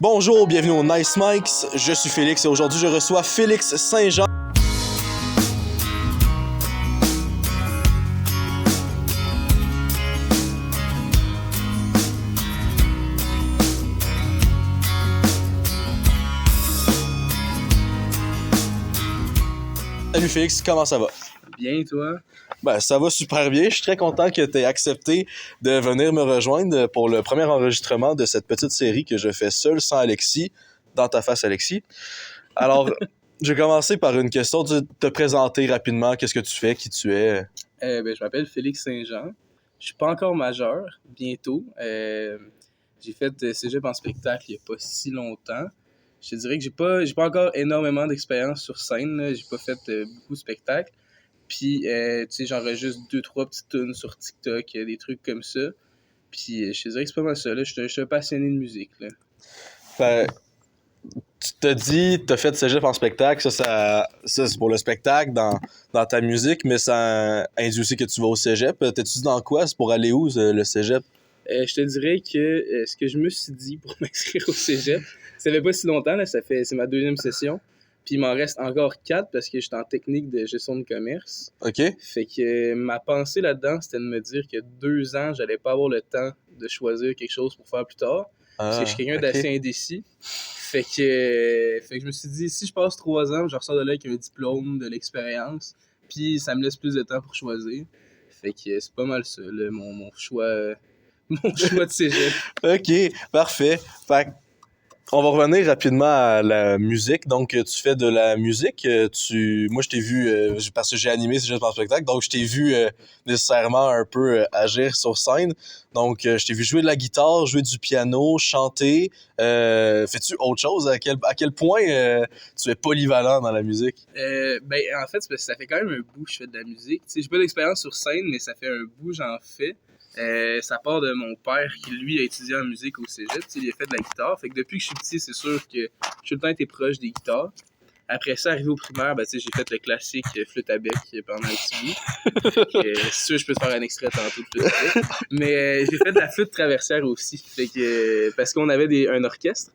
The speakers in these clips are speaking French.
Bonjour, bienvenue au Nice Mics, je suis Félix et aujourd'hui je reçois Félix Saint-Jean. Salut Félix, comment ça va? Bien, toi? Ben, ça va super bien. Je suis très content que tu aies accepté de venir me rejoindre pour le premier enregistrement de cette petite série que je fais seul sans Alexis, dans ta face Alexis. Alors, je vais commencer par une question, de te présenter rapidement, qu'est-ce que tu fais, qui tu es. Je m'appelle Félix Saint-Jean. Je suis pas encore majeur, bientôt. J'ai fait cégep en spectacle il y a pas si longtemps. Je te dirais que j'ai pas encore énormément d'expérience sur scène, là. J'ai pas fait beaucoup de spectacles. Puis, tu sais, j'enregistre 2-3 petites tunes sur TikTok, des trucs comme ça. Puis, je te dirais que c'est pas mal ça, là. Je suis un passionné de musique, là. Ben, tu t'as dit, t'as fait cégep en spectacle, ça c'est pour le spectacle, dans ta musique, mais ça induit aussi que tu vas au cégep. T'es-tu dans quoi? C'est pour aller où, le cégep? Je te dirais que ce que je me suis dit pour m'inscrire au cégep, ça fait pas si longtemps, là, c'est ma deuxième session. Puis il m'en reste encore 4 parce que je suis en technique de gestion de commerce. OK. Fait que ma pensée là-dedans, c'était de me dire que 2 ans, j'allais pas avoir le temps de choisir quelque chose pour faire plus tard. Parce que je suis quelqu'un d'assez indécis. Fait que je me suis dit, si je passe 3 ans, je ressors de là avec un diplôme, de l'expérience. Puis ça me laisse plus de temps pour choisir. Fait que c'est pas mal ça, là, mon choix. Mon choix de cégep. OK, parfait. Fait que on va revenir rapidement à la musique. Donc, tu fais de la musique. Moi, je t'ai vu, parce que j'ai animé Cégep en spectacle, donc je t'ai vu nécessairement un peu agir sur scène. Donc, je t'ai vu jouer de la guitare, jouer du piano, chanter. Fais-tu autre chose? À quel point tu es polyvalent dans la musique? En fait, c'est parce que ça fait quand même un bout que je fais de la musique. Tu sais, j'ai pas d'expérience sur scène, mais ça fait un bout j'en fais. Ça part de mon père qui, lui, a étudié en musique au cégep. Il a fait de la guitare. Fait que depuis que je suis petit, c'est sûr que j'ai tout le temps été proche des guitares. Après ça, arrivé au primaire, j'ai fait le classique flûte à bec pendant un petit bout. Si tu veux, je peux te faire un extrait tantôt de flûte à bec. Mais j'ai fait de la flûte traversière aussi. Fait que, parce qu'on avait un orchestre.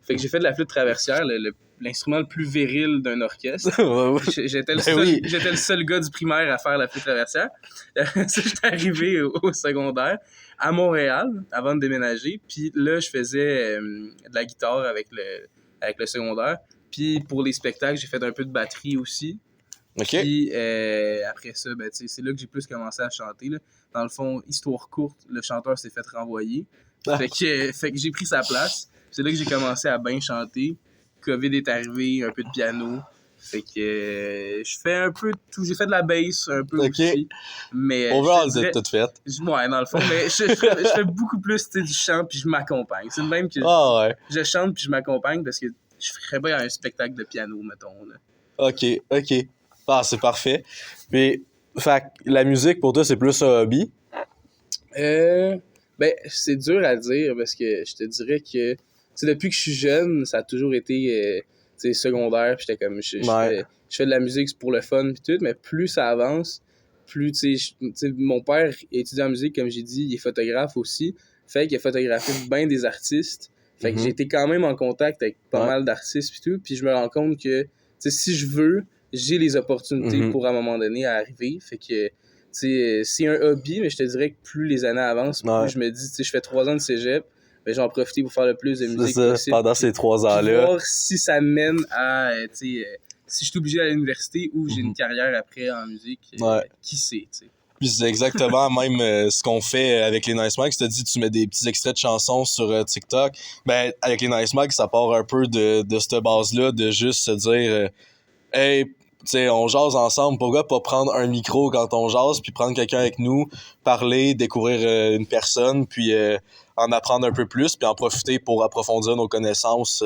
Fait que j'ai fait de la flûte traversière, l'instrument le plus viril d'un orchestre. J'étais le seul gars du primaire à faire la flûte traversière. J'étais arrivé au secondaire à Montréal avant de déménager. Puis là, je faisais de la guitare avec le secondaire. Puis pour les spectacles, j'ai fait un peu de batterie aussi. OK. Puis après ça, c'est là que j'ai plus commencé à chanter, là. Dans le fond, histoire courte, le chanteur s'est fait renvoyer. Fait que j'ai pris sa place. C'est là que j'ai commencé à bien chanter. COVID est arrivé, un peu de piano. Fait que je fais un peu de tout. J'ai fait de la bass un peu aussi. Mais overall, c'est tout fait. Ouais, dans le fond. Mais je fais beaucoup plus du chant puis je m'accompagne. C'est le même que je chante puis je m'accompagne parce que je ferais pas un spectacle de piano, mettons, là. OK. Ah, c'est parfait. Puis, fait la musique, pour toi, c'est plus un hobby? C'est dur à dire parce que je te dirais que depuis que je suis jeune, ça a toujours été secondaire. Puis j'étais comme, je fais de la musique pour le fun puis tout, mais plus ça avance, plus, mon père étudie en musique, comme j'ai dit, il est photographe aussi. Fait qu'il a photographié bien des artistes. Fait que j'ai été quand même en contact avec pas mal d'artistes puis tout. Puis je me rends compte que, si je veux, j'ai les opportunités pour à un moment donné à arriver. Fait que, c'est un hobby, mais je te dirais que plus les années avancent, plus je me dis, je fais 3 ans de cégep, j'en profite pour faire le plus de musique possible. Pendant ces 3 ans-là. Voir si ça mène à, si je suis obligé à l'université ou j'ai une carrière après en musique, qui sait, tu sais. Puis c'est exactement même ce qu'on fait avec les Nice Mics. Tu t'as dit tu mets des petits extraits de chansons sur TikTok. Ben, avec les Nice Mics, ça part un peu de cette base-là, de juste se dire hey, tu sais, on jase ensemble. Pourquoi pas prendre un micro quand on jase, puis prendre quelqu'un avec nous, parler, découvrir une personne, puis en apprendre un peu plus, puis en profiter pour approfondir nos connaissances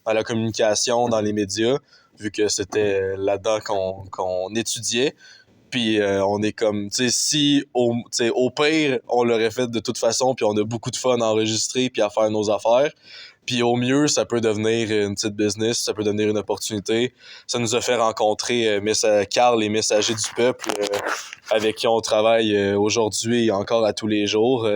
dans la communication, dans les médias, vu que c'était là-dedans qu'on étudiait. Puis on est comme, tu sais, si au pire, on l'aurait fait de toute façon, puis on a beaucoup de fun à enregistrer puis à faire nos affaires. Puis au mieux, ça peut devenir une petite business, ça peut devenir une opportunité. Ça nous a fait rencontrer Carl, les messagers du peuple, avec qui on travaille aujourd'hui et encore à tous les jours.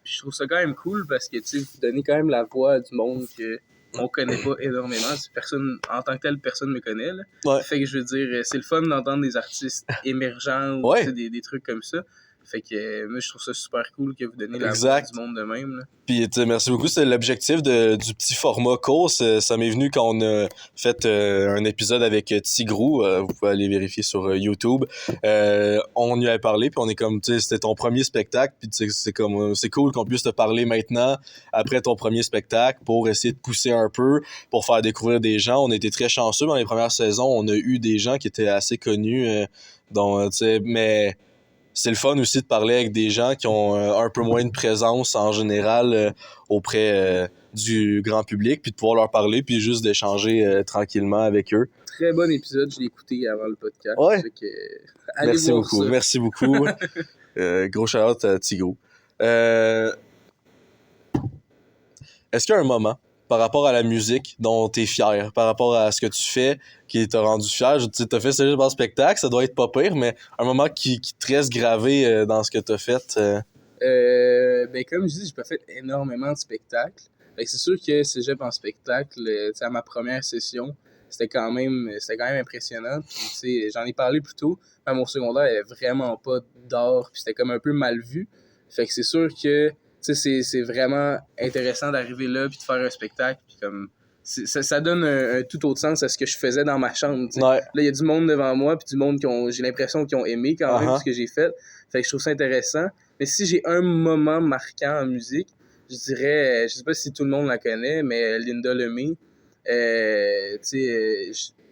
Puis je trouve ça quand même cool parce que, vous donnez quand même la voix à du monde que on connaît pas énormément. Personne, en tant que tel, personne me connaît. Là. Ouais. Fait que je veux dire, c'est le fun d'entendre des artistes émergents ou Ouais. des trucs comme ça. Fait que moi, je trouve ça super cool que vous donnez la voix Exact. du monde de même. Là. Puis merci beaucoup, c'est l'objectif du petit format court. Ça m'est venu quand on a fait un épisode avec Tigrou. Vous pouvez aller vérifier sur YouTube. On y avait parlé, puis on est comme, tu sais, c'était ton premier spectacle, puis c'est comme, c'est cool qu'on puisse te parler maintenant après ton premier spectacle pour essayer de pousser un peu, pour faire découvrir des gens. On était très chanceux dans les premières saisons. On a eu des gens qui étaient assez connus, dont, tu sais, mais c'est le fun aussi de parler avec des gens qui ont un peu moins de présence en général auprès du grand public, puis de pouvoir leur parler, puis juste d'échanger tranquillement avec eux. Très bon épisode, je l'ai écouté avant le podcast. Ouais. Fait que, allez Merci voir beaucoup, ça. merci beaucoup. Gros shout-out à Tigo. Est-ce qu'il y a un moment par rapport à la musique dont tu es fier, par rapport à ce que tu fais, qui t'a rendu fier? Tu as fait ça juste par spectacle, ça doit être pas pire, mais un moment qui te reste gravé dans ce que tu as fait? Ben, comme je dis, j'ai pas fait énormément de spectacles. Fait que c'est sûr que cégep en spectacle, à ma première session, c'était quand même impressionnant. Puis, j'en ai parlé plus tôt, mais mon secondaire, il n'y avait vraiment pas d'art, puis c'était comme un peu mal vu. Fait que c'est sûr que c'est vraiment intéressant d'arriver là, puis de faire un spectacle, puis comme ça donne un tout autre sens à ce que je faisais dans ma chambre. T'sais. Ouais. Là, il y a du monde devant moi, puis du monde j'ai l'impression qu'ils ont aimé quand même ce que j'ai fait. Fait que je trouve ça intéressant. Mais si j'ai un moment marquant en musique, je dirais, je sais pas si tout le monde la connaît, mais Linda Lemay,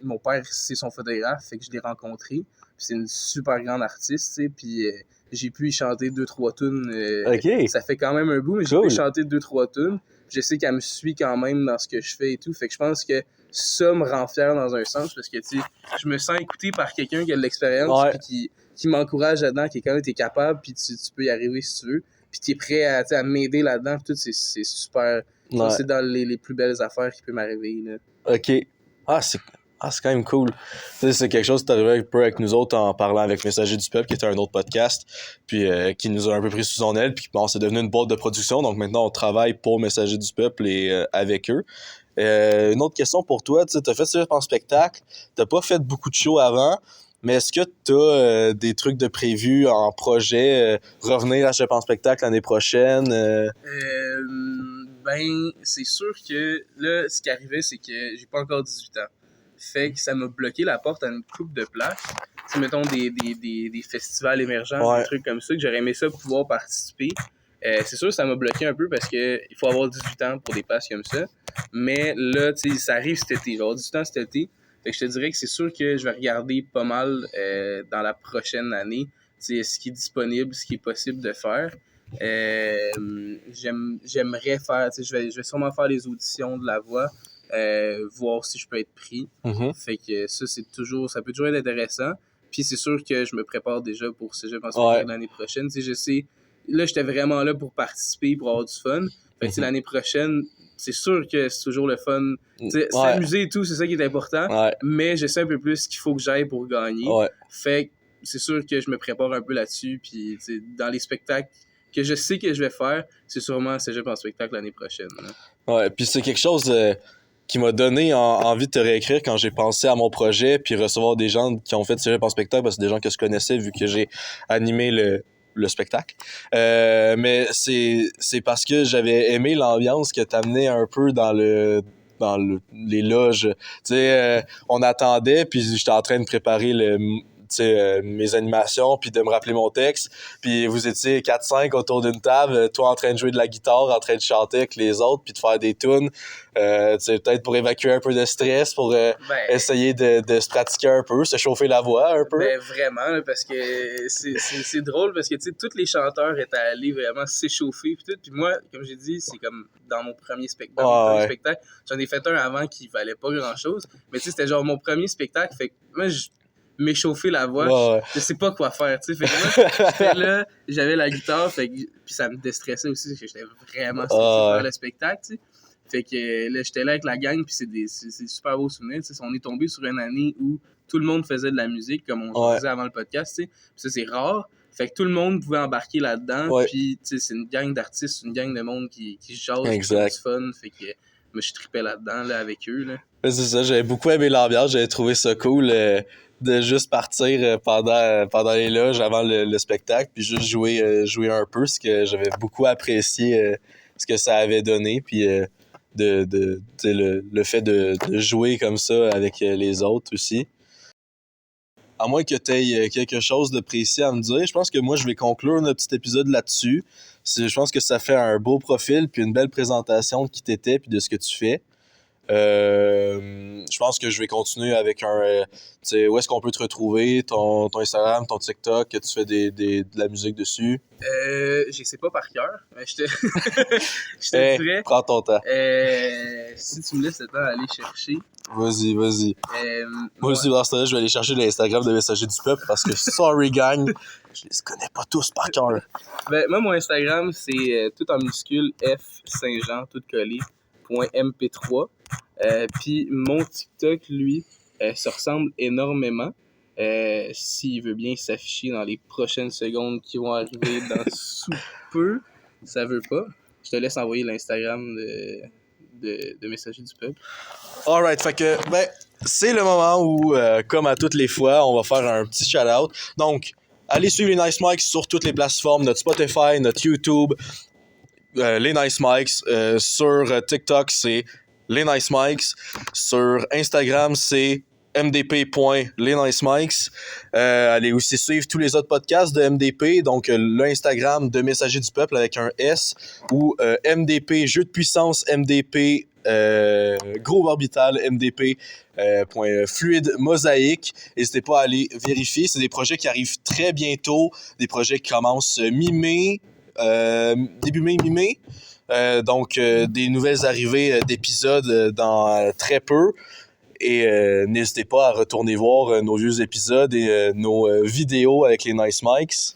mon père, c'est son photographe, fait que je l'ai rencontré. C'est une super grande artiste, puis j'ai pu y chanter 2-3 tunes. OK. Ça fait quand même un bout, mais j'ai pu y chanter 2-3 tunes. Je sais qu'elle me suit quand même dans ce que je fais et tout. Fait que je pense que ça me rend fier dans un sens parce que je me sens écouté par quelqu'un qui a de l'expérience puis qui m'encourage là-dedans, qui est quand même t'es capable, puis tu peux y arriver si tu veux. Puis qui est prêt à m'aider là-dedans. Tout, c'est super. Ouais. C'est dans les plus belles affaires qui peuvent m'arriver. Là. OK. C'est quand même cool. Tu sais, c'est quelque chose qui est arrivé un peu avec nous autres en parlant avec Messager du Peuple, qui était un autre podcast, puis qui nous a un peu pris sous son aile, puis bon, c'est devenu une boîte de production, donc maintenant on travaille pour Messager du Peuple et avec eux. Une autre question pour toi, tu as fait ça en spectacle, t'as pas fait beaucoup de shows avant, mais est-ce que t'as des trucs de prévu en projet, revenir à Cégep en spectacle l'année prochaine? Ben, c'est sûr que là, ce qui arrivait, c'est que j'ai pas encore 18 ans. Fait que ça m'a bloqué la porte à une couple de places. T'sais, mettons des festivals émergents, des trucs comme ça, que j'aurais aimé ça pouvoir participer. C'est sûr que ça m'a bloqué un peu parce que il faut avoir 18 ans pour des places comme ça. Mais là, tu sais, ça arrive cet été. Je vais avoir 18 ans cet été. Fait que je te dirais que c'est sûr que je vais regarder pas mal dans la prochaine année ce qui est disponible, ce qui est possible de faire. J'aimerais faire, je vais sûrement faire les auditions de la voix, voir si je peux être pris. Fait que ça peut toujours être intéressant. Puis c'est sûr que je me prépare déjà pour Cégep en spectacle l'année prochaine. Je sais, là j'étais vraiment là pour participer, pour avoir du fun. Fait que l'année prochaine, c'est sûr que c'est toujours le fun. S'amuser et tout, c'est ça qui est important. Mais je sais un peu plus ce qu'il faut que j'aille pour gagner. Fait que c'est sûr que je me prépare un peu là-dessus. Puis dans les spectacles que je sais que je vais faire, c'est sûrement Cégep en spectacle l'année prochaine. Là. Ouais, puis c'est quelque chose qui m'a donné envie de te réécrire quand j'ai pensé à mon projet, puis recevoir des gens qui ont fait Cégep en spectacle, parce que c'est des gens que je connaissais vu que j'ai animé le spectacle. Mais c'est parce que j'avais aimé l'ambiance que t'amenais un peu dans les loges. Tu sais, on attendait, puis j'étais en train de préparer mes animations, puis de me rappeler mon texte, puis vous étiez 4-5 autour d'une table, toi en train de jouer de la guitare, en train de chanter avec les autres, puis de faire des tunes, peut-être pour évacuer un peu de stress, pour essayer de se pratiquer un peu, se chauffer la voix un peu. Ben vraiment, parce que c'est drôle, parce que tous les chanteurs étaient allés vraiment s'échauffer, puis moi, comme j'ai dit, c'est comme dans mon premier spectacle, j'en ai fait un avant qui valait pas grand-chose, mais c'était genre mon premier spectacle, fait que moi, m'échauffer la voix, je sais pas quoi faire, tu sais. Fait que moi, j'étais là, j'avais la guitare, puis ça me déstressait aussi, parce que j'étais vraiment stressé pour faire le spectacle, tu sais. Fait que là, j'étais là avec la gang, puis c'est super beau souvenir, tu sais. On est tombé sur une année où tout le monde faisait de la musique, comme on disait avant le podcast, tu sais. Puis ça, c'est rare. Fait que tout le monde pouvait embarquer là-dedans, puis tu sais, c'est une gang d'artistes, une gang de monde qui jase, qui ont du fun. Fait que Moi, je tripais là-dedans, là, avec eux, là. Ouais, c'est ça, j'avais beaucoup aimé l'ambiance, j'avais trouvé ça cool de juste partir pendant les loges avant le spectacle, puis juste jouer un peu, ce que j'avais beaucoup apprécié, ce que ça avait donné, puis tu sais, le fait de jouer comme ça avec les autres aussi. À moins que tu aies quelque chose de précis à me dire, je pense que moi, je vais conclure notre petit épisode là-dessus. Je pense que ça fait un beau profil puis une belle présentation de qui t'étais puis de ce que tu fais. Je pense que je vais continuer avec tu sais, où est-ce qu'on peut te retrouver, ton Instagram, ton TikTok, que tu fais de la musique dessus. Je sais pas par cœur, mais je te dirais. Prends ton temps. Si tu me laisses le temps d'aller chercher. Vas-y. Moi aussi, Ouais. dans ce temps-là, je vais aller chercher l'Instagram de Messager du Peuple parce que, sorry gang, je les connais pas tous par cœur. Ben, moi, mon Instagram, c'est tout en minuscule F Saint-Jean, tout collé, .mp3. Puis mon TikTok, lui, se ressemble énormément. S'il veut bien s'afficher dans les prochaines secondes qui vont arriver dans sous peu, ça veut pas. Je te laisse envoyer l'Instagram de Messager du Peuple. Alright, fait que, c'est le moment où, comme à toutes les fois, on va faire un petit shout-out. Donc, allez suivre les Nice Mics sur toutes les plateformes, notre Spotify, notre YouTube, les Nice Mics. Sur TikTok, c'est les Nice Mics. Sur Instagram, c'est mdp.lesnicemics. Allez aussi suivre tous les autres podcasts de MDP, donc l'Instagram de Messager du Peuple avec un S, ou MDP Jeu de puissance, MDP Gros Orbital, MDP Fluide Mosaïque. N'hésitez pas à aller vérifier. C'est des projets qui arrivent très bientôt, des projets qui commencent mi-mai, début mai, mi-mai. Donc, des nouvelles arrivées d'épisodes dans très peu. Et n'hésitez pas à retourner voir nos vieux épisodes et nos vidéos avec les Nice Mics.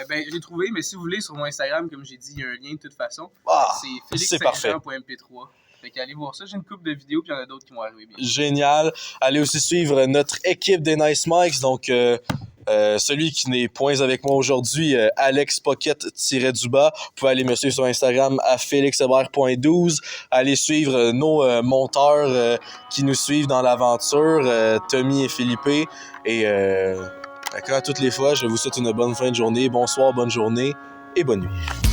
Ben, je l'ai trouvé, mais si vous voulez, sur mon Instagram, comme j'ai dit, il y a un lien de toute façon. Ah, c'est c'est parfait. félixsaintjean.mp3. Fait qu'allez voir ça. J'ai une couple de vidéos, puis il y en a d'autres qui vont arriver bien. Génial. Allez aussi suivre notre équipe des Nice Mics. Donc, celui qui n'est point avec moi aujourd'hui, Alex Pocket-du-bas. Vous pouvez aller me suivre sur Instagram à félixhebert.12. Allez suivre nos monteurs qui nous suivent dans l'aventure, Tommy et Philippe. Et comme à toutes les fois, je vous souhaite une bonne fin de journée, bonsoir, bonne journée et bonne nuit.